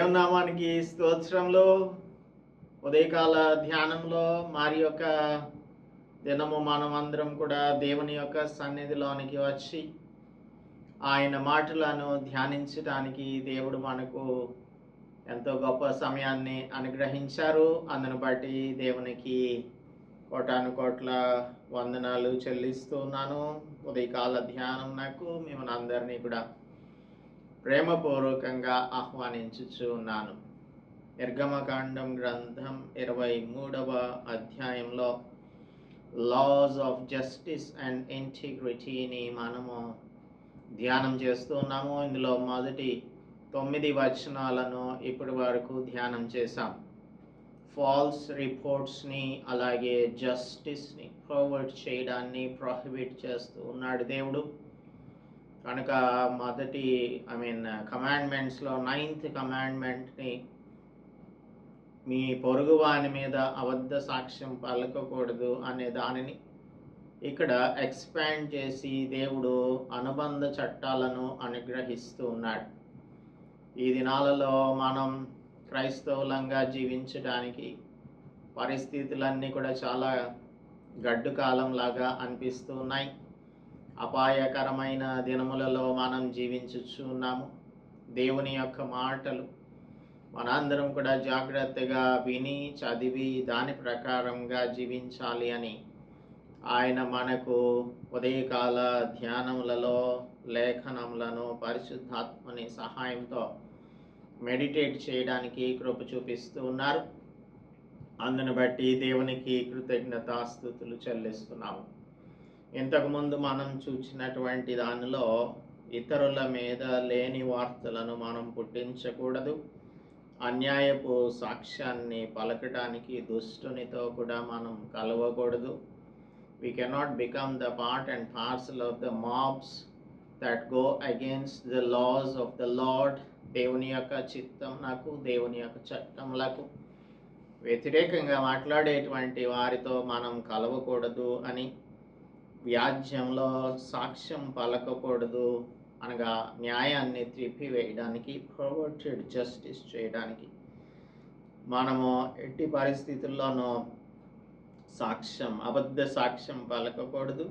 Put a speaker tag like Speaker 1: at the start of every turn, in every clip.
Speaker 1: దేవుని నామానికి స్తోత్రములు. ఉదయకాల ధ్యానంలో మరి యొక్క దినము మనమందరం కూడా దేవుని యొక్క సన్నిధిలోనికి వచ్చి ఆయన మాటలను ధ్యానించడానికి దేవుడు మనకు ఎంతో గొప్ప సమయాన్ని అనుగ్రహించారు. అందును బట్టి దేవునికి కోటాను కోట్ల వందనాలు చెల్లిస్తున్నాను. ఉదయకాల ధ్యానం నాకు మిమ్మల్ని అందరినీ కూడా ప్రేమపూర్వకంగా ఆహ్వానించుచు ఉన్నాను. నిర్గమకాండం గ్రంథం 23వ అధ్యాయంలో లాస్ ఆఫ్ జస్టిస్ అండ్ ఇంటిగ్రిటీని మనము ధ్యానం చేస్తున్నాము. ఇందులో మొదటి 9 వచనాలను ఇప్పటి వరకు ధ్యానం చేశాం. ఫాల్స్ రిపోర్ట్స్ని అలాగే జస్టిస్ని ఫార్వర్డ్ చేయడాన్ని ప్రొహిబిట్ చేస్తూ ఉన్నాడు దేవుడు. కనుక మొదటి కమాండ్మెంట్స్లో 9th కమాండ్మెంట్ని మీ పొరుగువాని మీద అబద్ధ సాక్ష్యం పలకకూడదు అనే దానిని ఇక్కడ ఎక్స్పాండ్ చేసి దేవుడు అనుబంధ చట్టాలను అనుగ్రహిస్తూ ఉన్నాడు. ఈ దినాలలో మనం క్రైస్తవులంగా జీవించడానికి పరిస్థితులన్నీ కూడా చాలా గడ్డు కాలం లాగా అనిపిస్తూ ఉన్నాయి. అపాయకరమైన దినములలో మనం జీవించుచున్నాము. దేవుని యొక్క మాటలు మనందరం కూడా జాగ్రత్తగా విని చదివి దాని ప్రకారంగా జీవించాలి అని ఆయన మనకు ఉదయకాల ధ్యానములలో లేఖనములను పరిశుద్ధాత్మని సహాయంతో మెడిటేట్ చేయడానికి కృప చూపిస్తూ ఉన్నారు. అందును బట్టి దేవునికి కృతజ్ఞతాస్తుతులు చెల్లిస్తున్నాము. ఇంతకుముందు మనం చూసినటువంటి దానిలో ఇతరుల మీద లేని వార్తలను మనం పుట్టించకూడదు. అన్యాయపు సాక్ష్యాన్ని పలకడానికి దుష్టునితో కూడా మనం కలవకూడదు. We cannot become the part and parcel of the mobs that go against the laws of the Lord. దేవుని యొక్క చిత్తమునకు దేవుని యొక్క చట్టములకు వ్యతిరేకంగా మాట్లాడేటువంటి వారితో మనం కలవకూడదు అని, వ్యాజ్యంలో సాక్ష్యం పలకకూడదు అనగా న్యాయాన్ని త్రిప్పివేయడానికి, పర్వర్టెడ్ జస్టిస్ చేయడానికి మనము ఎట్టి పరిస్థితుల్లోనూ అబద్ధ సాక్ష్యం పలకకూడదు.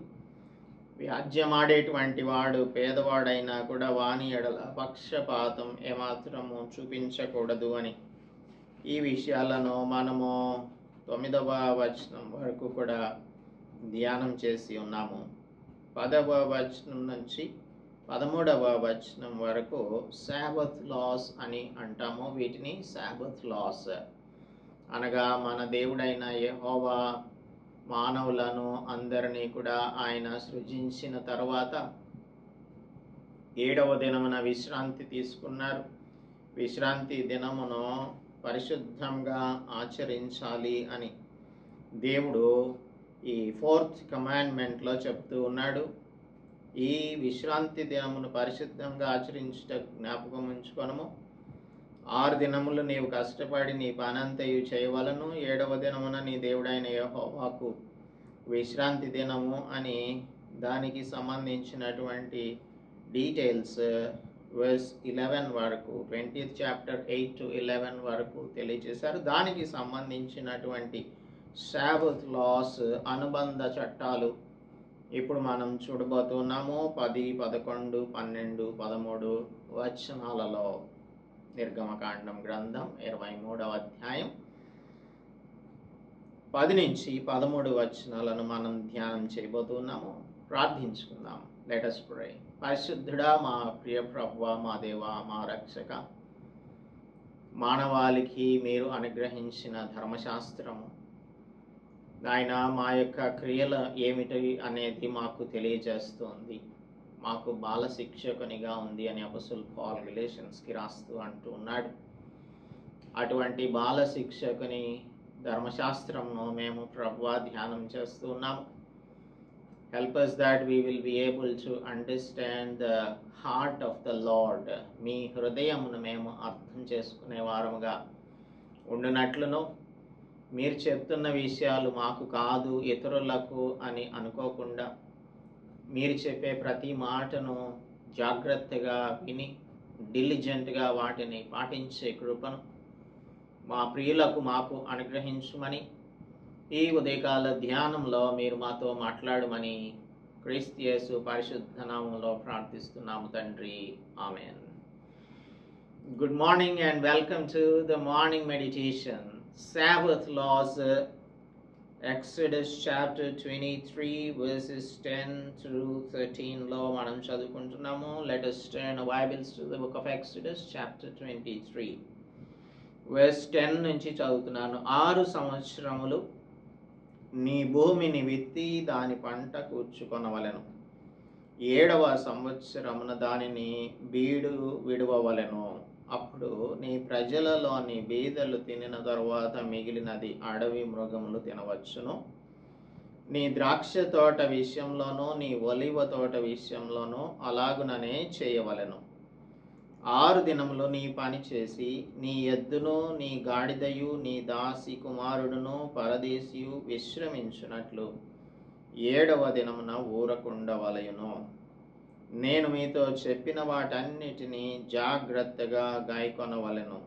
Speaker 1: వ్యాజ్యమాడేటువంటి వాడు పేదవాడైనా కూడా వాని ఎడల పక్షపాతం ఏమాత్రము చూపించకూడదు అని ఈ విషయాలను మనము 9వ వచనం వరకు కూడా ధ్యానం చేసి ఉన్నాము. 10వ వచనం నుంచి 13వ వచనం వరకు సాబత్ లాస్ అని అంటాము. వీటిని సాబత్ లాస్ అనగా మన దేవుడైన యెహోవా మానవులను అందరినీ కూడా ఆయన సృజించిన తర్వాత 7వ దినమున విశ్రాంతి తీసుకున్నారు. విశ్రాంతి దినమును పరిశుద్ధంగా ఆచరించాలి అని దేవుడు ఈ 4th కమాండ్మెంట్లో చెప్తూ ఉన్నాడు. ఈ విశ్రాంతి దినమును పరిశుద్ధంగా ఆచరించుట జ్ఞాపకం ఉంచుకొనము. 6 దినములు నీవు కష్టపడి నీ పనంతయు చేయవలను, 7వ దినమున నీ దేవుడైన యెహోవాకు విశ్రాంతి దినము అని దానికి సంబంధించినటువంటి డీటెయిల్స్ వర్స్ 11 వరకు 20th చాప్టర్ 8 to 11 వరకు తెలియజేశారు. దానికి సంబంధించినటువంటి సాబత్ లాస్ అనుబంధ చట్టాలు ఇప్పుడు మనం చూడబోతున్నాము. 10, 11, 12, 13 వచనాలలో నిర్గమకాండం గ్రంథం 23వ అధ్యాయం 10 నుంచి 13 వచనాలను మనం ధ్యానం చేయబోతున్నాము. ప్రార్థించుకుందాం. Let us pray. పరిశుద్ధుడా, మా ప్రియ ప్రభువా, మా దేవా, మా రక్షక, మానవాళికి మీరు అనుగ్రహించిన ధర్మశాస్త్రము ఆయన మా యొక్క క్రియలు ఏమిటి అనేది మాకు తెలియజేస్తుంది. మాకు బాల శిక్షకునిగా ఉంది అని అపోస్తలుడు పౌలు గలాతీయులకి రాస్తూ అంటూ ఉన్నాడు. అటువంటి బాల శిక్షకుని ధర్మశాస్త్రమును మేము ప్రభువా ధ్యానం చేస్తూ ఉన్నాము. Help us that we will be able to understand the heart of the Lord. మీ హృదయమును మేము అర్థం చేసుకునే వారముగా ఉండునట్లును, మీరు చెప్తున్న విషయాలు మాకు కాదు ఇతరులకు అని అనుకోకుండా మీరు చెప్పే ప్రతి మాటను జాగ్రత్తగా విని డిలిజెంట్గా వాటిని పాటించే కృపను మా ప్రియులకు మాకు అనుగ్రహించమని ఈ ఉదయకాల ధ్యానంలో మీరు మాతో మాట్లాడమని క్రీస్తు యేసు పరిశుద్ధ నామములో ప్రార్థిస్తున్నాము తండ్రి. ఆమేన్. Good morning and welcome to the morning meditation. Sabbath laws, Exodus chapter 23 verses 10 through 13 లో మనం చదువుకుంటున్నాము. Let us turn our Bibles to the book of Exodus chapter 23 verse 10 నుంచి చదువుతున్నాను. 6 సంవత్సరములు నీ భూమిని విత్తి దాని పంట కూర్చుకొనవలెను. 7వ సంవత్సరమున దానిని బీడు విడువవలెను. అప్పుడు నీ ప్రజలలోని బీదలు తినిన తరువాత మిగిలినది అడవి మృగములు తినవచ్చును. నీ ద్రాక్ష తోట విషయంలోనూ నీ ఒలివ తోట విషయంలోనూ అలాగుననే చేయవలెను. 6 దినములు నీ పని చేసి నీ ఎద్దును నీ గాడిదయు నీ దాసి కుమారుడును పరదేశియు విశ్రమించునట్లు 7వ దినమున ఊరకుండవలయును. నేను మీతో చెప్పిన వాటన్నిటినీ జాగ్రత్తగా గాయకొనవలెను.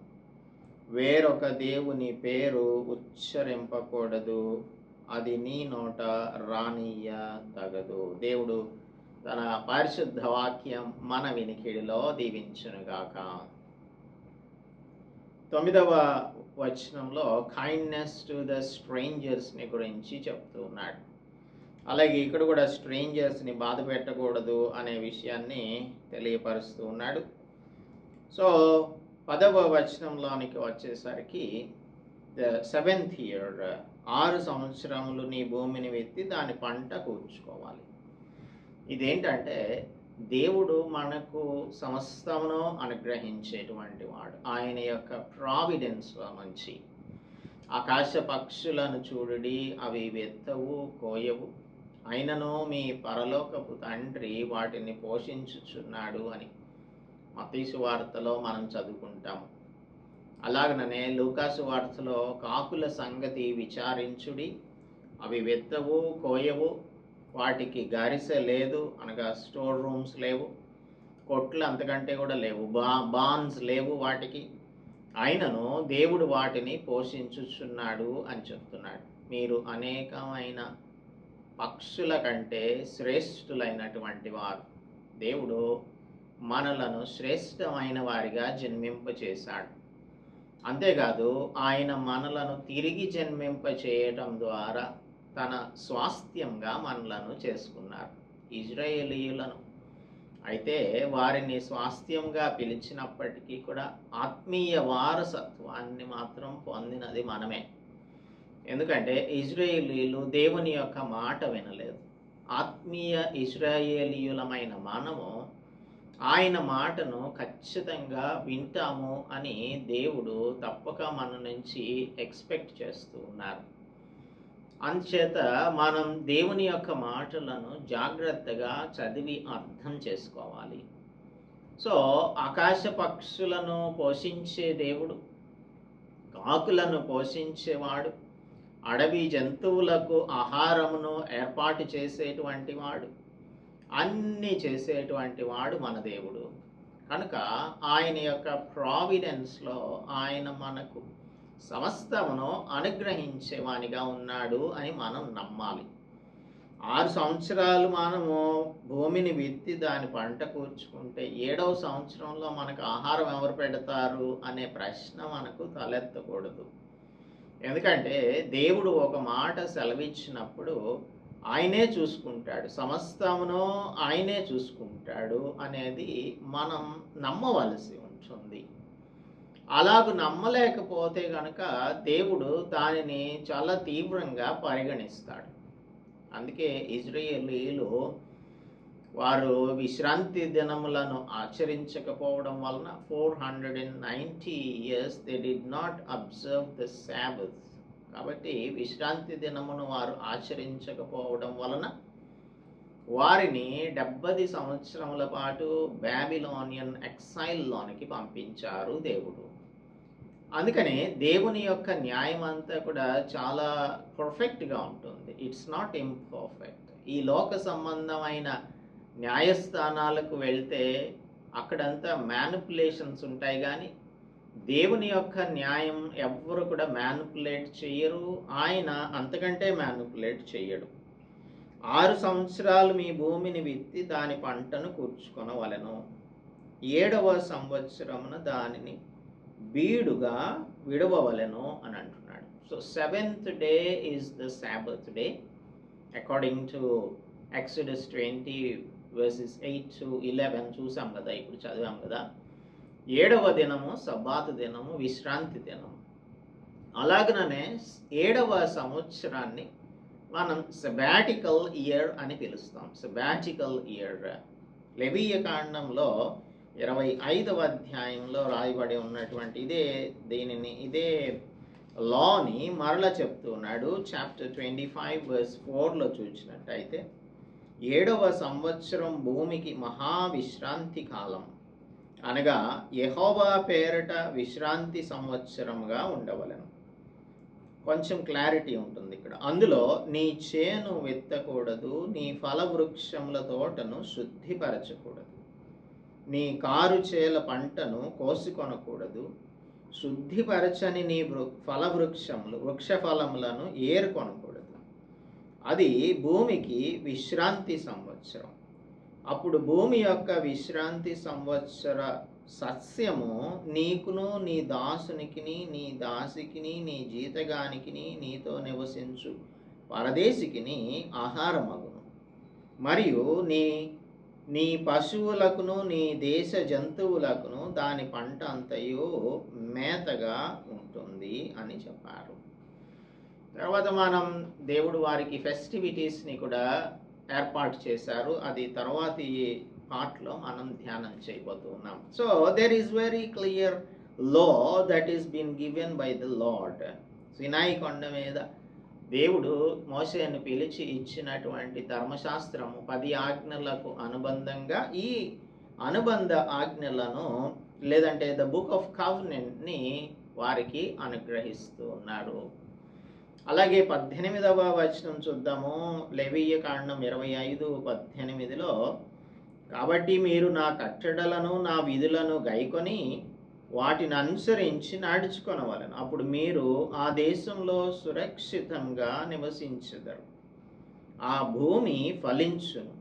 Speaker 1: వేరొక దేవుని పేరు ఉచ్చరింపకూడదు, అది నీ నోట రానియ్య తగదు. దేవుడు తన పరిశుద్ధ వాక్యం మన వినికిడిలో దీవించునుగాక. 9వ వచనంలో కైండ్నెస్ టు ద స్ట్రేంజర్స్ని గురించి చెప్తూ ఉన్నాడు. అలాగే ఇక్కడ కూడా స్ట్రేంజర్స్ని బాధ పెట్టకూడదు అనే విషయాన్ని తెలియపరుస్తూ ఉన్నాడు. సో 10వ వచనంలోనికి వచ్చేసరికి ద 7th year 6 సంవత్సరములు నీ భూమిని విత్తి దాని పంట కూర్చుకోవాలి. ఇదేంటంటే దేవుడు మనకు సమస్తమును అనుగ్రహించేటువంటి వాడు. ఆయన యొక్క ప్రావిడెన్స్లో నుంచి ఆకాశ పక్షులను చూడుడి, అవి వెత్తవు కోయవు, అయినను మీ పరలోకపు తండ్రి వాటిని పోషించుచున్నాడు అని మత్తయి సువార్తలో మనం చదువుకుంటాము. అలాగనే లూకాసు వార్తలో కాకుల సంగతి విచారించుడి, అవి వెత్తవు కోయవు, వాటికి గరిసె లేదు, అనగా స్టోర్ రూమ్స్ లేవు, కొట్లు అంతకంటే కూడా లేవు, బాన్స్ లేవు వాటికి, అయినను దేవుడు వాటిని పోషించుచున్నాడు అని చెప్తున్నాడు. మీరు అనేకమైన పక్షుల కంటే శ్రేష్ఠులైనటువంటి వారు. దేవుడు మనలను శ్రేష్టమైన వారిగా జన్మింపచేశాడు. అంతేకాదు ఆయన మనలను తిరిగి జన్మింపచేయటం ద్వారా తన స్వాస్థ్యంగా మనలను చేసుకున్నారు, ఇజ్రాయేలీయులను. అయితే వారిని స్వాస్థ్యంగా పిలిచినప్పటికీ కూడా ఆత్మీయ వారసత్వాన్ని మాత్రం పొందినది మనమే. ఎందుకంటే ఇజ్రాయేలీయులు దేవుని యొక్క మాట వినలేదు. ఆత్మీయ ఇజ్రాయేలీయులమైన మనము ఆయన మాటను ఖచ్చితంగా వింటాము అని దేవుడు తప్పక మన నుంచి ఎక్స్పెక్ట్ చేస్తూ ఉన్నారు. అందుచేత మనం దేవుని యొక్క మాటలను జాగ్రత్తగా చదివి అర్థం చేసుకోవాలి. సో ఆకాశ పక్షులను పోషించే దేవుడు, కాకులను పోషించేవాడు, అడవి జంతువులకు ఆహారమును ఏర్పాటు చేసేటువంటి వాడు, అన్నీ చేసేటువంటి వాడు మన దేవుడు. కనుక ఆయన యొక్క ప్రావిడెన్స్లో ఆయన మనకు సమస్తమును అనుగ్రహించేవానిగా ఉన్నాడు అని మనం నమ్మాలి. 6 సంవత్సరాలు మనము భూమిని విత్తి దాని పంట కూర్చుకుంటే 7వ సంవత్సరంలో మనకు ఆహారం ఎవరు పెడతారు అనే ప్రశ్న మనకు తలెత్తకూడదు. ఎందుకంటే దేవుడు ఒక మాట సెలవిచ్చినప్పుడు ఆయనే చూసుకుంటాడు, సమస్తమును ఆయనే చూసుకుంటాడు అనేది మనం నమ్మవలసి ఉంటుంది. అలాగూ నమ్మలేకపోతే గనక దేవుడు దానిని చాలా తీవ్రంగా పరిగణిస్తాడు. అందుకే ఇజ్రాయేలీయులు వారు విశ్రాంతి దినములను ఆచరించకపోవడం వలన 490 years they did not observe the Sabbath. కాబట్టి విశ్రాంతి దినమును వారు ఆచరించకపోవడం వలన వారిని 70 సంవత్సరముల పాటు బాబిలోనియన్ ఎక్సైల్లోనికి పంపించారు దేవుడు. అందుకనే దేవుని యొక్క న్యాయం అంతా కూడా చాలా పర్ఫెక్ట్గా ఉంటుంది. It's not imperfect. ఈ లోక సంబంధమైన న్యాయస్థానాలకు వెళ్తే అక్కడంతా మ్యానిపులేషన్స్ ఉంటాయి, కానీ దేవుని యొక్క న్యాయం ఎవ్వరు కూడా మ్యానిపులేట్ చేయరు. ఆయన అంతకంటే మ్యానిపులేట్ చేయడు. 6 సంవత్సరాలు మీ భూమిని విత్తి దాని పంటను కూర్చుకొనవలెను. 7వ సంవత్సరమున దానిని బీడుగా విడవవలెను అని అంటున్నాడు. So 7th day is the Sabbath day according to Exodus 20 verses 8 to 11 చూసాం కదా, ఇప్పుడు చదివాం కదా. 7వ దినము సబ్బాతు దినము, విశ్రాంతి దినము. అలాగనే 7వ సంవత్సరాన్ని మనం సబాటికల్ ఇయర్ అని పిలుస్తాం. సబాటికల్ ఇయర్ లెవీయ కాండంలో 25వ అధ్యాయంలో రాయబడి ఉన్నటువంటి ఇదే లాని మరల చెప్తున్నాడు. చాప్టర్ 25 verse 4లో చూసినట్టయితే 7వ సంవత్సరం భూమికి మహావిశ్రాంతి కాలం, అనగా యెహోవా పేరట విశ్రాంతి సంవత్సరంగా ఉండవలెను. కొంచెం క్లారిటీ ఉంటుంది ఇక్కడ. అందులో నీ చేను విత్తకూడదు, నీ ఫలవృక్షముల తోటను శుద్ధిపరచకూడదు, నీ కారు చేల పంటను కోసుకొనకూడదు, శుద్ధిపరచని నీ వృక్ష ఫలములను ఏరుకొనకూడదు. అది భూమికి విశ్రాంతి సంవత్సరం. అప్పుడు భూమి యొక్క విశ్రాంతి సంవత్సర సస్యము నీకును నీ దాసునికిని నీ దాసికిని నీ జీతగానికిని నీతో నివసించు పరదేశికిని ఆహారమగును. మరియు నీ పశువులకును నీ దేశ జంతువులకును దాని పంట అంతయు మేతగా ఉంటుంది అని చెప్పారు. తర్వాత మనం దేవుడు వారికి ఫెస్టివిటీస్ని కూడా ఏర్పాటు చేశారు. అది తర్వాతి పార్ట్లో మనం ధ్యానం చేయబోతున్నాం. So there is very clear లా that is been given by the lord. Sinai కొండ మీద దేవుడు మోషేను పిలిచి ఇచ్చినటువంటి ధర్మశాస్త్రము 10 ఆజ్ఞలకు అనుబంధంగా ఈ అనుబంధ ఆజ్ఞలను లేదంటే ద బుక్ ఆఫ్ కవెనెంట్ని వారికి అనుగ్రహిస్తూ ఉన్నారు. అలాగే 18వ వచనం చూద్దాము. లెవీయ కాండం 25:18లో కాబట్టి మీరు నా కట్టడలను నా విధులను గైకొని వాటిని అనుసరించి నడుచుకొనవలెను. అప్పుడు మీరు ఆ దేశంలో సురక్షితంగా నివసించెదరు. ఆ భూమి ఫలించును,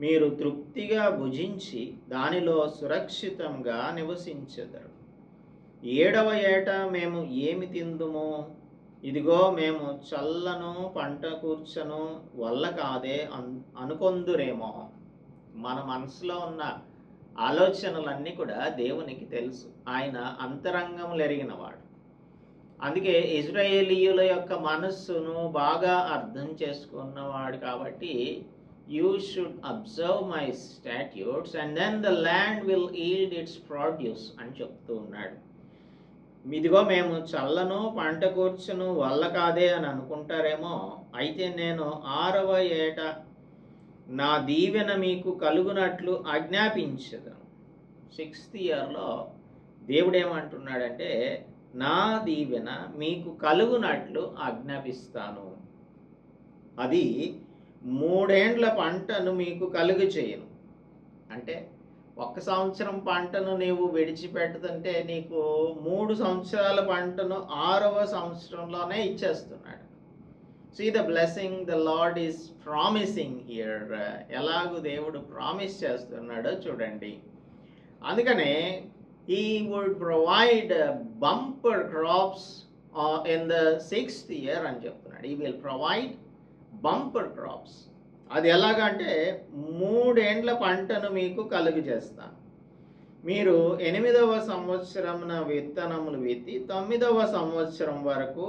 Speaker 1: మీరు తృప్తిగా భుజించి దానిలో సురక్షితంగా నివసించెదరు. 7వ ఏట మేము ఏమి తిందుము? ఇదిగో మేము చల్లను పంట కూర్చను వల్ల కాదే అనుకొందురేమో. మన మనసులో ఉన్న ఆలోచనలన్నీ కూడా దేవునికి తెలుసు. ఆయన అంతరంగములు ఎరిగినవాడు. అందుకే ఇజ్రాయేలీయుల యొక్క మనస్సును బాగా అర్థం చేసుకున్నవాడు కాబట్టి you should observe my statutes and then the land will yield its produce అని చెప్తూ ఉన్నాడు. ఇదిగో మేము చల్లను పంట కూర్చును వల్ల కాదే అని అనుకుంటారేమో. అయితే నేను 6వ ఏట నా దీవెన మీకు కలుగునట్లు ఆజ్ఞాపించదను. 6th ఇయర్లో దేవుడు ఏమంటున్నాడంటే నా దీవెన మీకు కలుగునట్లు ఆజ్ఞాపిస్తాను. అది 3 ఏండ్ల పంటను మీకు కలుగు చేయను. అంటే 1 సంవత్సరం పంటను నీవు విడిచిపెడుతుంటే నీకు 3 సంవత్సరాల పంటను 6వ సంవత్సరంలోనే ఇచ్చేస్తున్నాడు. See the blessing the Lord is promising here. ఎలాగూ దేవుడు ప్రామిస్ చేస్తున్నాడో చూడండి. అందుకనే he would provide bumper crops in the 6th year అని చెప్తున్నాడు. he will provide bumper crops. అది ఎలాగంటే 3 ఏండ్ల పంటను మీకు కలుగు చేస్తాను. మీరు 8వ సంవత్సరమున విత్తనములు విత్తి 9వ సంవత్సరం వరకు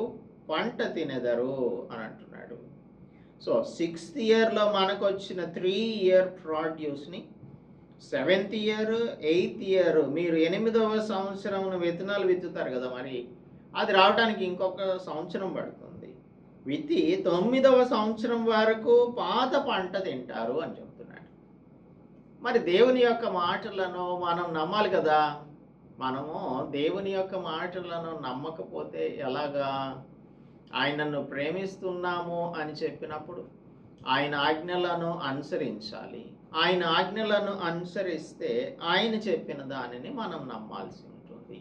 Speaker 1: పంట తినెదరు అని అంటున్నాడు. సో 6th ఇయర్లో మనకు వచ్చిన 3 year ప్రొడ్యూస్ని 7th year 8th year మీరు 8వ సంవత్సరమున విత్తనాలు విత్తుతారు కదా, మరి అది రావడానికి ఇంకొక సంవత్సరం పడుతుంది. విత్తి 9వ సంవత్సరం వరకు పాత పంట తింటారు అని చెప్తున్నాడు. మరి దేవుని యొక్క మాటలను మనం నమ్మాలి కదా. మనము దేవుని యొక్క మాటలను నమ్మకపోతే ఎలాగా? ఆయనను ప్రేమిస్తున్నాము అని చెప్పినప్పుడు ఆయన ఆజ్ఞలను అనుసరించాలి. ఆయన ఆజ్ఞలను అనుసరిస్తే ఆయన చెప్పిన దానిని మనం నమ్మాల్సి ఉంటుంది.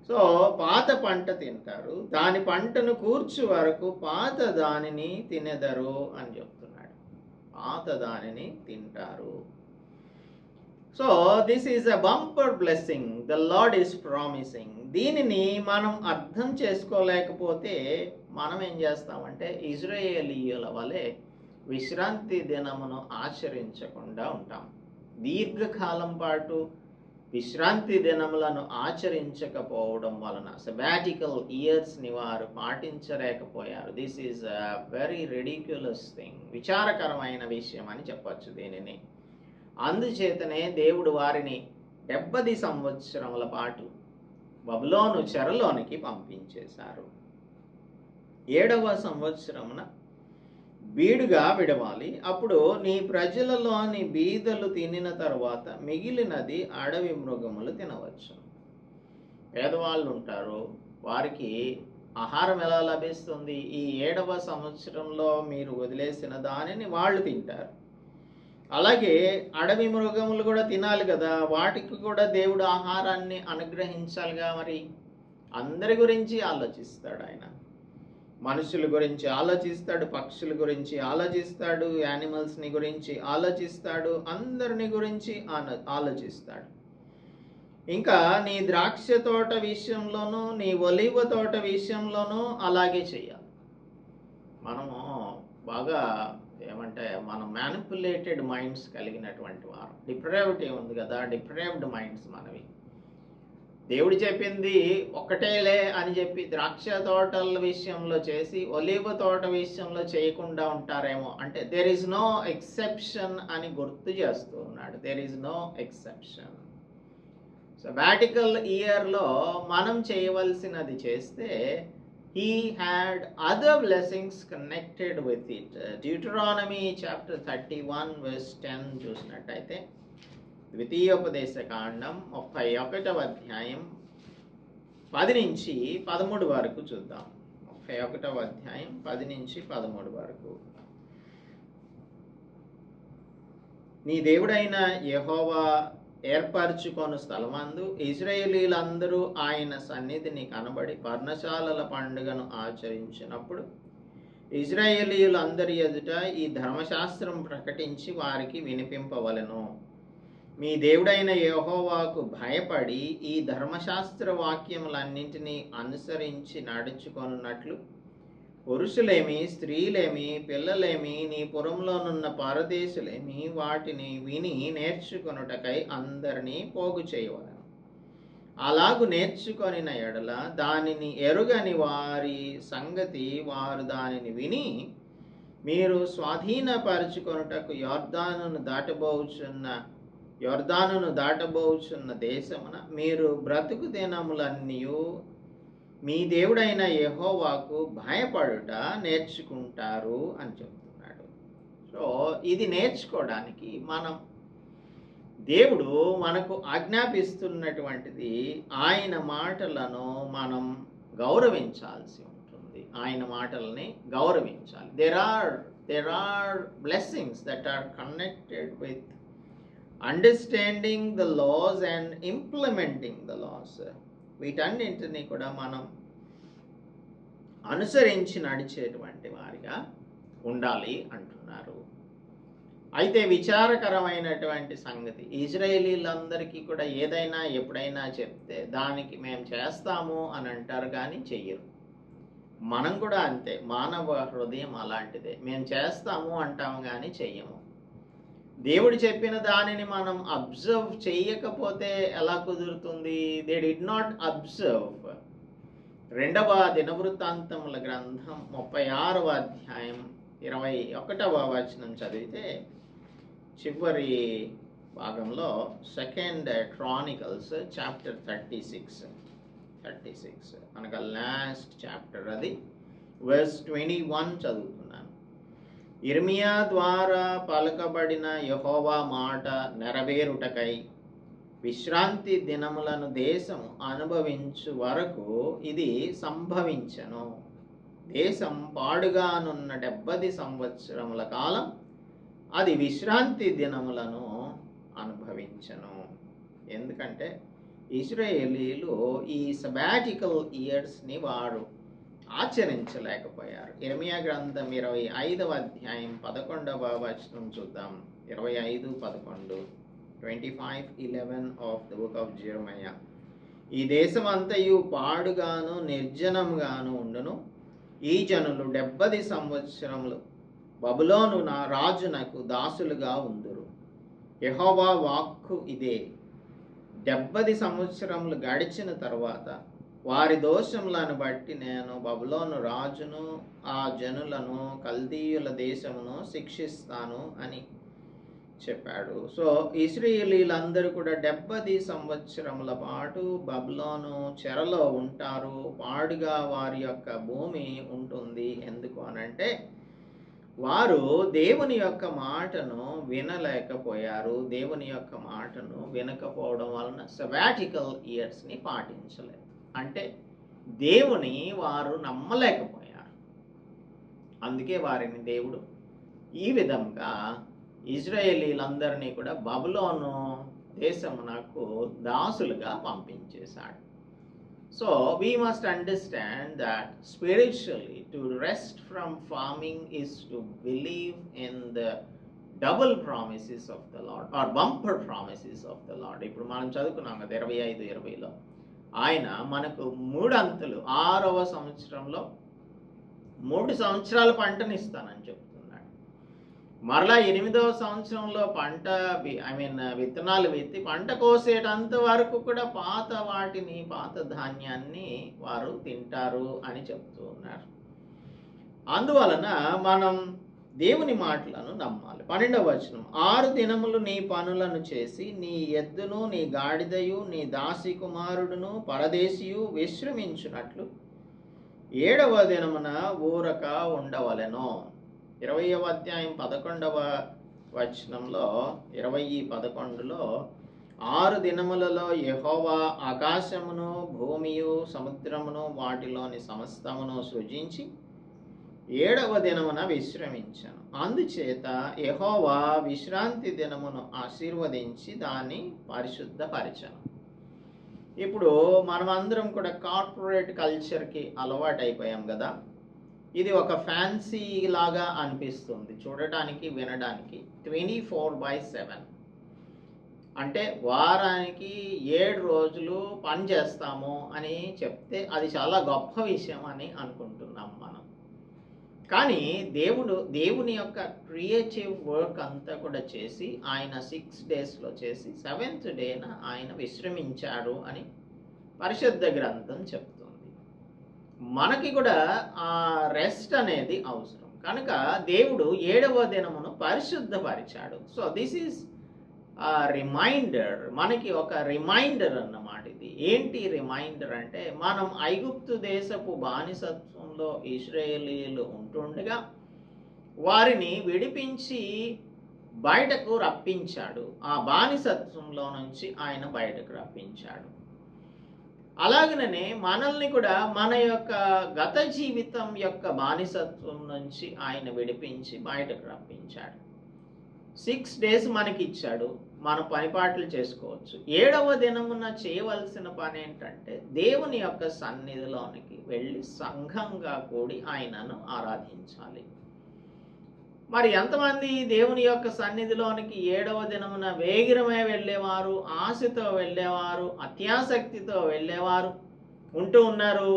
Speaker 1: సో పాత పంట తింటారు, దాని పంటను కూర్చు వరకు పాత దానిని తినెదరు అని చెప్తున్నాడు. పాత దానిని తింటారు. So this is a bumper blessing the lord is promising. దీనిని మనం అర్థం చేసుకోలేకపోతే మనం ఏం చేస్తామంటే ఇజ్రాయేలీయుల వలె విశ్రాంతి దినమును ఆచరించకుండా ఉంటాం. దీర్ఘకాలం పాటు విశ్రాంతి దినములను ఆచరించకపోవడం వలన సెబాటికల్ ఇయర్స్ని వారు పాటించలేకపోయారు. This is a very ridiculous thing. విచారకరమైన విషయం అని చెప్పచ్చు దీనిని. అందుచేతనే దేవుడు వారిని 70 సంవత్సరముల పాటు బబులోను చెరలోనికి పంపించేశారు. 7వ సంవత్సరమున బీడుగా విడవాలి. అప్పుడు నీ ప్రజలలోని బీదలు తినిన తరువాత మిగిలినది అడవి మృగములు తినవచ్చు. పేదవాళ్ళు ఉంటారు, వారికి ఆహారం ఎలా లభిస్తుంది? ఈ 7వ సంవత్సరంలో మీరు వదిలేసిన దానిని వాళ్ళు తింటారు. అలాగే అడవి మృగములు కూడా తినాలి కదా, వాటికి కూడా దేవుడు ఆహారాన్ని అనుగ్రహించాలిగా. మరి అందరి గురించి ఆలోచిస్తాడు ఆయన. మనుషుల గురించి ఆలోచిస్తాడు, పక్షుల గురించి ఆలోచిస్తాడు, యానిమల్స్ని గురించి ఆలోచిస్తాడు, అందరిని గురించి ఆలోచిస్తాడు. ఇంకా నీ ద్రాక్ష తోట విషయంలోనూ నీ ఒలివ తోట విషయంలోనూ అలాగే చేయాలి. మనము బాగా ఏమంటే మనం మ్యానిపులేటెడ్ మైండ్స్ కలిగినటువంటి వారు. డిప్రైవ్డ్ ఉంది కదా, డిప్రైవ్డ్ మైండ్స్ మనవి. దేవుడు చెప్పింది ఒక్కటేలే అని చెప్పి ద్రాక్ష తోటల విషయంలో చేసి ఒలివ తోట విషయంలో చేయకుండా ఉంటారేమో అంటే దేర్ ఈజ్ నో ఎక్సెప్షన్ అని గుర్తు చేస్తూ ఉన్నాడు. There is no exception. Sabbatical ఇయర్లో మనం చేయవలసినది చేస్తే he had other blessings connected with it. Deuteronomy chapter 31 verse 10 చూసినట్టయితే ద్వితీయోపదేశ కాండం 31వ అధ్యాయం 10 నుంచి 13 వరకు చూద్దాం. 31వ అధ్యాయం 10 నుంచి 13 వరకు. నీ దేవుడైన యెహోవా ఏర్పరచుకొను స్థలమందు ఇశ్రాయేలీలందరూ ఆయన సన్నిధిని కనబడి పర్ణశాలల పండుగను ఆచరించినప్పుడు ఇశ్రాయేలీయులందరి ఎదుట ఈ ధర్మశాస్త్రం ప్రకటించి వారికి వినిపింపవలెను. మీ దేవుడైన యెహోవాకు భయపడి ఈ ధర్మశాస్త్ర వాక్యములన్నింటినీ అనుసరించి నడుచుకొనున్నట్లు పురుషులేమి, స్త్రీలేమి, పిల్లలేమి, నీ పురంలోనున్న పరదేశులేమి వాటిని విని నేర్చుకొనుటకై అందరినీ పోగు చేయవలెను. అలాగు నేర్చుకొనిన ఎడల దానిని ఎరుగని వారి సంగతి వారు దానిని విని మీరు స్వాధీనపరచుకొనుటకు యొర్దానును దాటబోచున్న దేశమున మీరు బ్రతుకు దినములన్నీయు మీ దేవుడైన యెహోవాకు భయపడుట నేర్చుకుంటారు అని చెప్తున్నాడు. సో ఇది నేర్చుకోవడానికి దేవుడు మనకు ఆజ్ఞాపిస్తున్నటువంటిది ఆయన మాటలను మనం గౌరవించాల్సి ఉంటుంది. ఆయన మాటల్ని గౌరవించాలి. there are blessings that are connected with understanding the laws and implementing the laws. వీటన్నింటినీ కూడా మనం అనుసరించి నడిచేటువంటి వారిగా ఉండాలి అంటున్నారు. అయితే విచారకరమైనటువంటి సంగతి, ఇశ్రాయేలీలందరికీ కూడా ఏదైనా ఎప్పుడైనా చెప్తే దానికి మేము చేస్తాము అని అంటారు కానీ చెయ్యరు. మనం కూడా అంతే, మానవ హృదయం అలాంటిదే. మేము చేస్తాము అంటాము కానీ చెయ్యము. దేవుడు చెప్పిన దానిని మనం అబ్జర్వ్ చేయకపోతే ఎలా కుదురుతుంది? They did not observe. 2వ దినవృత్తాంతముల గ్రంథం 36వ అధ్యాయం 21వ వచనం చదివితే చివరి భాగంలో 2nd Chronicles చాప్టర్ 36 అనగా లాస్ట్ చాప్టర్, అది వర్స్ 21 చదువుతున్నాను. ఇర్మియా ద్వారా పలకబడిన యెహోవా మాట నెరవేరుటకై విశ్రాంతి దినములను దేశము అనుభవించు వరకు ఇది సంభవించెను. దేశం పాడుగానున్న 70 సంవత్సరముల కాలం అది విశ్రాంతి దినములను అనుభవించను. ఎందుకంటే ఇశ్రాయేలీలు ఈ సబాటికల్ ఇయర్స్ని వారు ఆచరించలేకపోయారు. ఇర్మియా గ్రంథం 25వ అధ్యాయం 11వ వచనం చూద్దాం. 25:11, 25:11 ఆఫ్ ద బుక్ ఆఫ్ జెరమయా. ఈ దేశమంతయు పాడుగాను నిర్జనముగాను ఉండును. ఈ జనులు 70 సంవత్సరములు బబులోను నా రాజునకు దాసులుగా ఉందురు. యెహోవా వాక్కు ఇదే. 70 సంవత్సరములు గడిచిన తరువాత వారి దోషములను బట్టి నేను బబులోను రాజును ఆ జనులను కల్దీయుల దేశమును శిక్షిస్తాను అని చెప్పాడు. సో ఇశ్రాయేలీలందరూ కూడా 70 సంవత్సరముల పాటు బబులోను చెరలో ఉంటారు. పాడుగా వారి యొక్క భూమి ఉంటుంది. ఎందుకు అనంటే వారు దేవుని యొక్క మాటను వినలేకపోయారు. దేవుని యొక్క మాటను వినకపోవడం వలన సబాటికల్ ఇయర్స్ని పాటించలేదు. అంటే దేవుని వారు నమ్మలేకపోయారు. అందుకే వారిని దేవుడు ఈ విధంగా ఇశ్రాయేలీలందరినీ కూడా బబులోను దేశమునకు దాసులుగా పంపించేశాడు. So we must understand that spiritually to rest from farming is to believe in the double promises of the Lord or bumper promises of the Lord. ఇప్పుడు మనం చదువుకున్నాం కదా 25:20లో ఆయన మనకు 3 అంతులు 6వ సంవత్సరంలో 3 సంవత్సరాల పంటని ఇస్తానని చెప్తున్నాడు. మరలా 8వ సంవత్సరంలో విత్తనాలు విత్తి పంట కోసేటంత వరకు కూడా పాత ధాన్యాన్ని వారు తింటారు అని చెప్తూ ఉన్నారు. అందువలన మనం దేవుని మాటలను నమ్మాలి. 12వ వచనం, 6 దినములు నీ పనులను చేసి నీ ఎద్దును నీ గాడిదయు నీ దాసి కుమారుడును పరదేశియు విశ్రమించున్నట్లు 7వ దినమున ఊరక ఉండవలెను. 20వ అధ్యాయం 11వ వచనంలో 20:11లో 6 దినములలో యెహోవా ఆకాశమును భూమియు సముద్రమును వాటిలోని సమస్తమును సృజించి 7వ దినమున విశ్రమించాను. అందుచేత యెహోవా విశ్రాంతి దినమును ఆశీర్వదించి దాన్ని పరిశుద్ధపరచను. ఇప్పుడు మనమందరం కూడా కార్పొరేట్ కల్చర్కి అలవాటు అయిపోయాం కదా. ఇది ఒక ఫ్యాన్సీ లాగా అనిపిస్తుంది చూడటానికి, వినడానికి. 24/7 అంటే వారానికి 7 రోజులు పని చేస్తాము అని చెప్తే అది చాలా గొప్ప విషయం అని అనుకుంటున్నాం మనం. కానీ దేవుని యొక్క క్రియేటివ్ వర్క్ అంతా కూడా చేసి ఆయన 6 డేస్లో చేసి 7th డేన ఆయన విశ్రమించాడు అని పరిశుద్ధ గ్రంథం చెప్తుంది. మనకి కూడా ఆ రెస్ట్ అనేది అవసరం కనుక దేవుడు 7వ దినమును పరిశుద్ధపరిచాడు. సో దిస్ ఈజ్ రిమైండర్, మనకి ఒక రిమైండర్ అన్నమాట. ఇది ఏంటి రిమైండర్ అంటే, మనం ఐగుప్తు దేశపు బానిసత్వంలో ఇశ్రాయేలీయులు ఉంటుండగా వారిని విడిపించి బయటకు రప్పించాడు. ఆ బానిసత్వంలో నుంచి ఆయన బయటకు రప్పించాడు. అలాగనే మనల్ని కూడా మన యొక్క గత జీవితం యొక్క బానిసత్వం నుంచి ఆయన విడిపించి బయటకు రప్పించాడు. 6 డేస్ మనకి ఇచ్చాడు, మన పనిపాట్లు చేసుకోవచ్చు. 7వ దినమున చేయవలసిన పని ఏంటంటే దేవుని యొక్క సన్నిధిలోనికి వెళ్ళి సంఘంగా కూడి ఆయనను ఆరాధించాలి. మరి ఎంతమంది దేవుని యొక్క సన్నిధిలోనికి 7వ దినమున వేగిరమే వెళ్ళేవారు, ఆశతో వెళ్ళేవారు, అత్యాసక్తితో వెళ్ళేవారు ఉంటూ ఉన్నారు?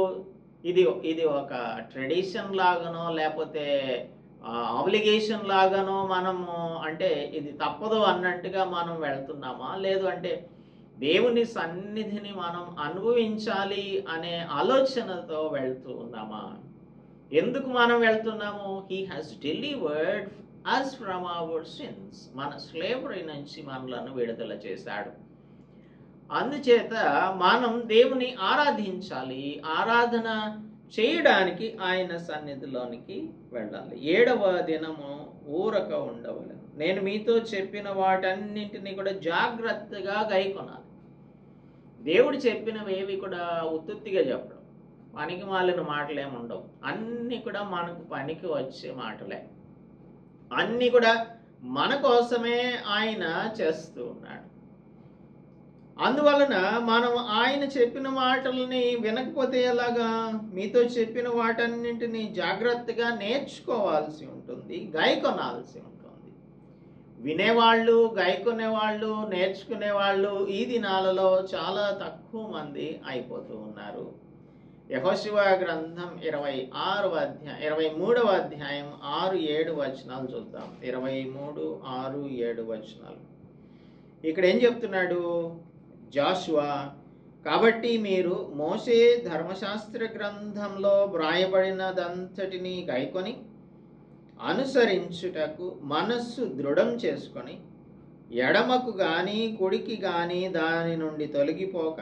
Speaker 1: ఇది ఒక ట్రెడిషన్ లాగానో లేకపోతే ఆబ్లిగేషన్ లాగానో మనము అంటే ఇది తప్పదు అన్నట్టుగా మనం వెళ్తున్నామా? లేదు అంటే దేవుని సన్నిధిని మనం అనుభవించాలి అనే ఆలోచనతో వెళ్తూ ఉన్నామా? ఎందుకు మనం వెళ్తున్నాము? He has delivered us from our sins. మన స్లేవరీ నుంచి మనలను విడుదల చేశాడు. అందుచేత మనం దేవుని ఆరాధించాలి. ఆరాధన చేయడానికి ఆయన సన్నిధిలోనికి వెళ్ళాలి. 7వ దినము ఊరక ఉండవలెను. నేను మీతో చెప్పిన వాటన్నింటినీ కూడా జాగ్రత్తగా గైకొనాలి. దేవుడు చెప్పినవేవి కూడా ఉత్తుత్తిగా చెప్పడం, పనికి మాలిన మాటలేమి ఉండవు. అన్నీ కూడా మనకు పనికి వచ్చే మాటలే. అన్నీ కూడా మన కోసమే ఆయన చేస్తూ ఉన్నాడు. అందువలన మనం ఆయన చెప్పిన మాటల్ని వినకపోతే ఎలాగా? మీతో చెప్పిన వాటన్నింటినీ జాగ్రత్తగా నేర్చుకోవాల్సి ఉంటుంది, గైకొనాల్సి ఉంటుంది. వినేవాళ్ళు, గైకొనేవాళ్ళు, నేర్చుకునేవాళ్ళు ఈ దినాలలో చాలా తక్కువ మంది అయిపోతూ ఉన్నారు. యెహోషువ గ్రంథం 23వ అధ్యాయం 6-7 వచనాలు చూద్దాం. 23:6-7 వచనాలు. ఇక్కడ ఏం చెప్తున్నాడు జాషువా? కాబట్టి మీరు మోషే ధర్మశాస్త్ర గ్రంథంలో వ్రాయబడినదంతటిని గైకొని అనుసరించుటకు మనస్సు దృఢం చేసుకొని ఎడమకు గాని కుడికి గాని దాని నుండి తొలగిపోక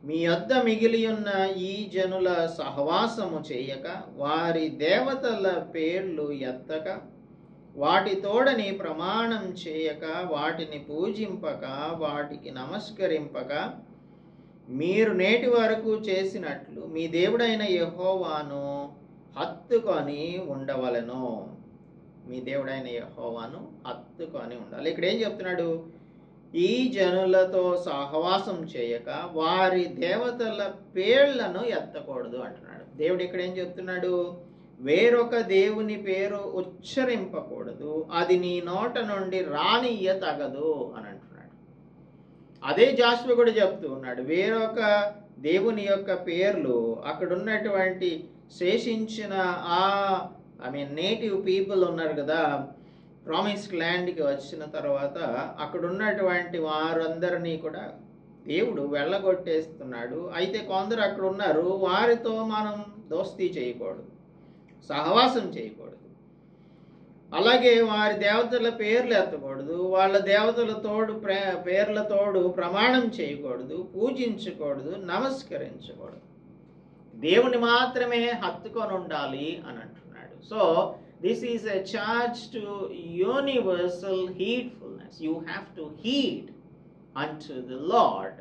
Speaker 1: మీ యొద్ద మిగిలి ఉన్న ఈ జనుల సహవాసము చేయక వారి దేవతల పేర్లు ఎత్తక వాటి తోడని ప్రమాణం చేయక వాటిని పూజింపక వాటికి నమస్కరింపక మీరు నేటి వరకు చేసినట్లు మీ దేవుడైన యెహోవాను హత్తుకొని ఉండవలెను. మీ దేవుడైన యెహోవాను హత్తుకొని ఉండాలి. ఇక్కడ ఏం చెప్తున్నాడు? ఈ జనులతో సహవాసం చేయక వారి దేవతల పేర్లను ఎత్తకూడదు అంటున్నాడు. దేవుడు ఇక్కడ ఏం చెప్తున్నాడు? వేరొక దేవుని పేరు ఉచ్చరింపకూడదు, అది నీ నోట నుండి రానియ్య తగదు అని అంటున్నాడు. అదే జాషువా కూడా చెప్తూ ఉన్నాడు. వేరొక దేవుని యొక్క పేర్లు అక్కడ ఉన్నటువంటి శేషించిన నేటివ్ పీపుల్ ఉన్నారు కదా, ప్రామిస్డ్ ల్యాండ్కి వచ్చిన తర్వాత అక్కడ ఉన్నటువంటి వారందరినీ కూడా దేవుడు వెళ్ళగొట్టేస్తున్నాడు. అయితే కొందరు అక్కడ ఉన్నారు, వారితో మనం దోస్తీ చేయకూడదు, సహవాసం చేయకూడదు. అలాగే వారి దేవతల పేర్లు ఎత్తకూడదు, వాళ్ళ దేవతల తోడు పేర్ల తోడు ప్రమాణం చేయకూడదు, పూజించకూడదు, నమస్కరించకూడదు. దేవుని మాత్రమే హత్తుకొని ఉండాలి అని అంటున్నాడు. So this is a charge to universal heedfulness. You have to heed unto the Lord.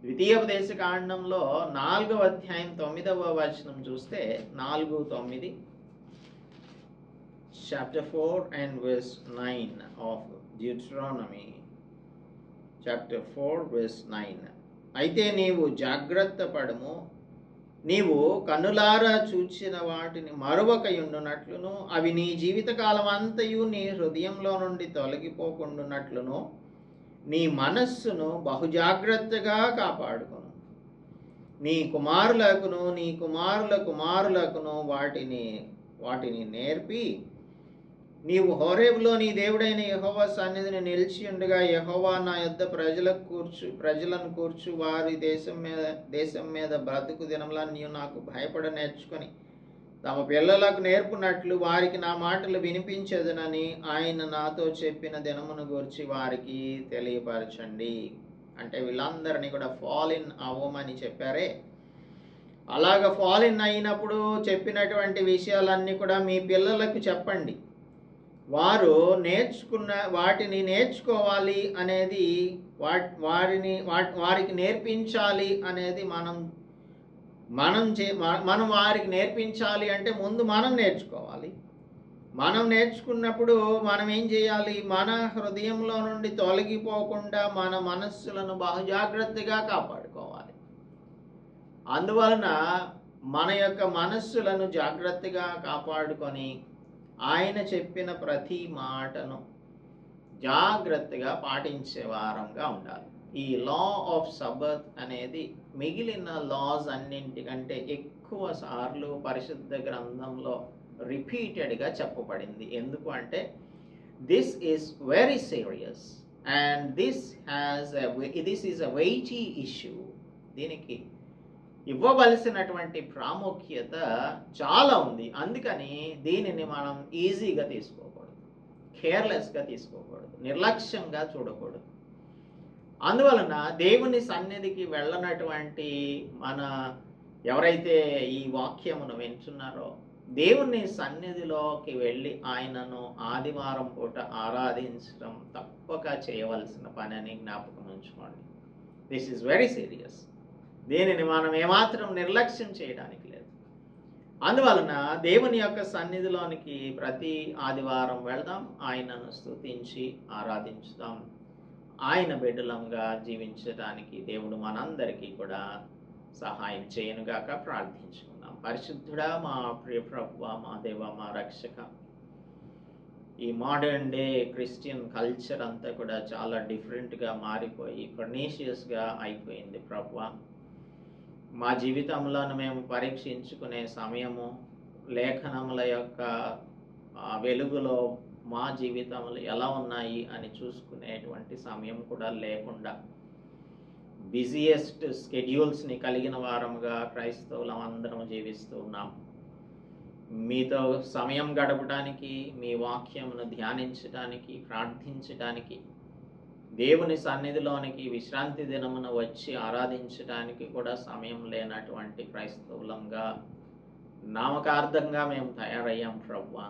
Speaker 1: ద్వితీయోపదేశ కాండంలో 4వ అధ్యాయం 9వ వచనం చూస్తే 4:9, chapter 4 and verse 9 of Deuteronomy, chapter 4 verse 9. అయితే నీవు జాగ్రత్త పడము, నీవు కన్నులారా చూచిన వాటిని మరువకయుండునట్లును అవి నీ జీవితకాలం అంతయు నీ హృదయంలో నుండి తొలగిపోకుండునట్లును నీ మనస్సును బహుజాగ్రత్తగా కాపాడుకొను. నీ కుమారులకును నీ కుమారుల కుమారులకును వాటిని నేర్పి నీవు హోరేబులో నీ దేవుడైన యెహోవా సన్నిధిని నిలిచి ఉండగా, యెహోవా నా యొద్ద ప్రజలను కూర్చు వారి దేశం మీద బ్రతుకు దినంలా నీవు నాకు భయపడ నేర్చుకొని తమ పిల్లలకు నేర్పునట్లు వారికి నా మాటలు వినిపించదునని ఆయన నాతో చెప్పిన దినమును గురించి వారికి తెలియపరచండి. అంటే వీళ్ళందరినీ కూడా ఫాల్ ఇన్ అవ్వమని చెప్పారే, అలాగ ఫాల్ ఇన్ అయినప్పుడు చెప్పినటువంటి విషయాలన్నీ కూడా మీ పిల్లలకు చెప్పండి. వారు వాటిని నేర్చుకోవాలి అనేది, వారికి నేర్పించాలి అనేది మనం వారికి నేర్పించాలి అంటే ముందు మనం నేర్చుకోవాలి. మనం నేర్చుకున్నప్పుడు మనం ఏం చేయాలి? మన హృదయంలో నుండి తొలగిపోకుండా మన మనస్సులను బహుజాగ్రత్తగా కాపాడుకోవాలి. అందువలన మన యొక్క మనస్సులను జాగ్రత్తగా కాపాడుకొని ఆయన చెప్పిన ప్రతి మాటను జాగ్రత్తగా పాటించే వారంగా ఉండాలి. ఈ లా ఆఫ్ సబ్బత్ అనేది మిగిలిన లాస్ అన్నింటికంటే ఎక్కువ సార్లు పరిశుద్ధ గ్రంథంలో రిపీటెడ్గా చెప్పబడింది. ఎందుకు అంటే this is very serious and this is a weighty issue. దీనికి ఇవ్వవలసినటువంటి ప్రాముఖ్యత చాలా ఉంది. అందుకని దీనిని మనం ఈజీగా తీసుకోకూడదు, కేర్లెస్గా తీసుకోకూడదు, నిర్లక్ష్యంగా చూడకూడదు. అందువలన దేవుని సన్నిధికి వెళ్ళనటువంటి ఎవరైతే ఈ వాక్యమును వింటున్నారో, దేవుని సన్నిధిలోకి వెళ్ళి ఆయనను ఆదివారం పూట ఆరాధించడం తప్పక చేయవలసిన పని అని జ్ఞాపకం ఉంచుకోండి. This is very serious. దీనిని మనం ఏమాత్రం నిర్లక్ష్యం చేయడానికి లేదు. అందువలన దేవుని యొక్క సన్నిధిలోనికి ప్రతి ఆదివారం వెళ్దాం, ఆయనను స్తుతించి ఆరాధించుదాం. ఆయన బిడ్డలంగా జీవించడానికి దేవుడు మనందరికీ కూడా సహాయం చేయనుగాక. ప్రార్థించుకుందాం. పరిశుద్ధుడా, మా ప్రియ ప్రభువా, మా దేవ, మా రక్షక, ఈ మోడర్న్ డే క్రిస్టియన్ కల్చర్ అంతా కూడా చాలా డిఫరెంట్గా మారిపోయి పర్నీషియస్గా అయిపోయింది ప్రభువా. మా జీవితంలోను మేము పరీక్షించుకునే సమయము, లేఖనముల యొక్క వెలుగులో మా జీవితములు ఎలా ఉన్నాయి అని చూసుకునేటువంటి సమయం కూడా లేకుండా బిజియెస్ట్ స్కెడ్యూల్స్ని కలిగిన వారముగా క్రైస్తవులం అందరం జీవిస్తూ ఉన్నాం. మీతో సమయం గడపడానికి, మీ వాక్యమును ధ్యానించడానికి, ప్రార్థించడానికి, దేవుని సన్నిధిలోనికి విశ్రాంతి దినమున వచ్చి ఆరాధించడానికి కూడా సమయం లేనటువంటి క్రైస్తవులంగా నామకార్థంగా మేము తయారయ్యాం ప్రభువా.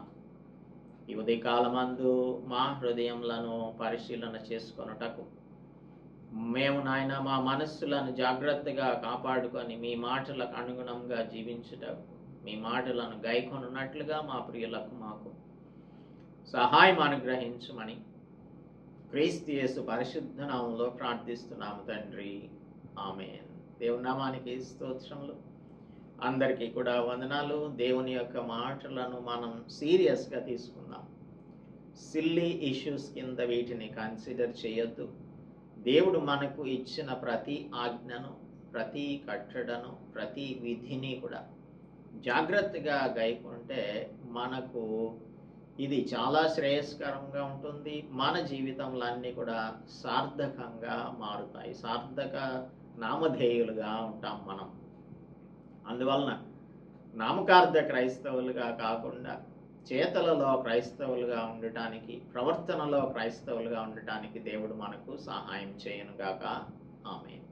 Speaker 1: ఈ ఉదయకాలమందు మా హృదయములను పరిశీలన చేసుకొనుటకు, మేము నాయన మా మనస్సులను జాగ్రత్తగా కాపాడుకొని మీ మాటలకు అనుగుణంగా జీవించుటకు, మీ మాటలను గైకొనున్నట్లుగా మా ప్రియులకు మాకు సహాయం అనుగ్రహించమని క్రీస్తు యేసు పరిశుద్ధ నామములో ప్రార్థిస్తున్నాము తండ్రి, ఆమేన్. దేవుని నామానికి స్తోత్రములు. అందరికీ కూడా వందనాలు. దేవుని యొక్క మాటలను మనం సీరియస్గా తీసుకుందాం. సిల్లీ ఇష్యూస్ కింద వీటిని కన్సిడర్ చేయొద్దు. దేవుడు మనకు ఇచ్చిన ప్రతి ఆజ్ఞను, ప్రతి కట్టడను, ప్రతి విధిని కూడా జాగ్రత్తగా గైకుంటే మనకు ఇది చాలా శ్రేయస్కరంగా ఉంటుంది. మన జీవితంలో అన్నీ కూడా సార్థకంగా మారుతాయి. సార్థక నామధేయులుగా ఉంటాం మనం. అందువలన నామకార్థ క్రైస్తవులుగా కాకుండా చేతలలో క్రైస్తవులుగా ఉండటానికి, ప్రవర్తనలో క్రైస్తవులుగా ఉండటానికి దేవుడు మనకు సహాయం చేయనుగాక. ఆమేన్.